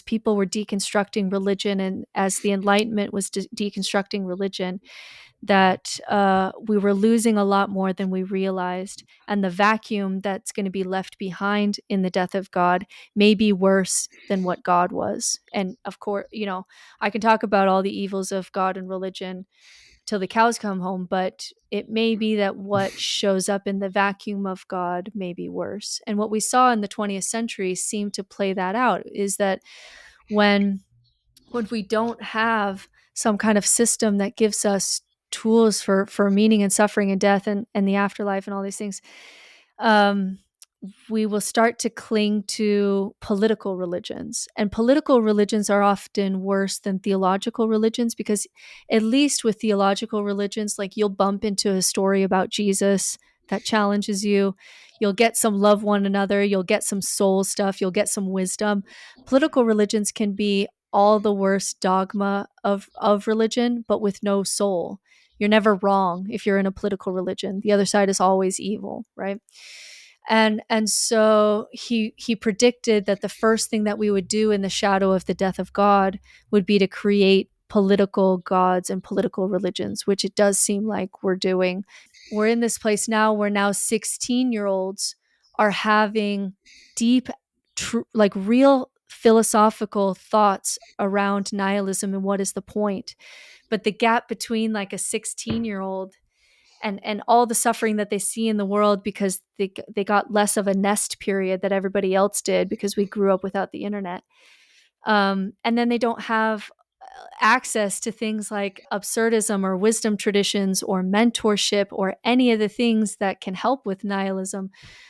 people were deconstructing religion, and as the Enlightenment was deconstructing religion, that we were losing a lot more than we realized. And the vacuum that's going to be left behind in the death of God may be worse than what God was. And of course, I can talk about all the evils of God and religion till the cows come home, but it may be that what shows up in the vacuum of God may be worse. And what we saw in the 20th century seemed to play that out, is that when we don't have some kind of system that gives us tools for meaning and suffering and death and the afterlife and all these things, um, we will start to cling to political religions. And political religions are often worse than theological religions, because at least with theological religions, like, you'll bump into a story about Jesus that challenges you. You'll get some love one another. You'll get some soul stuff. You'll get some wisdom. Political religions can be all the worst dogma of religion, but with no soul. You're never wrong if you're in a political religion. The other side is always evil, right? And so he predicted that the first thing that we would do in the shadow of the death of God would be to create political gods and political religions, which it does seem like we're doing. We're in this place now where now 16-year-olds are having deep, like, real philosophical thoughts around nihilism and what is the point. But the gap between, like, a 16-year-old and all the suffering that they see in the world because they got less of a nest period that everybody else did because we grew up without the internet. And then they don't have access to things like absurdism or wisdom traditions or mentorship or any of the things that can help with nihilism.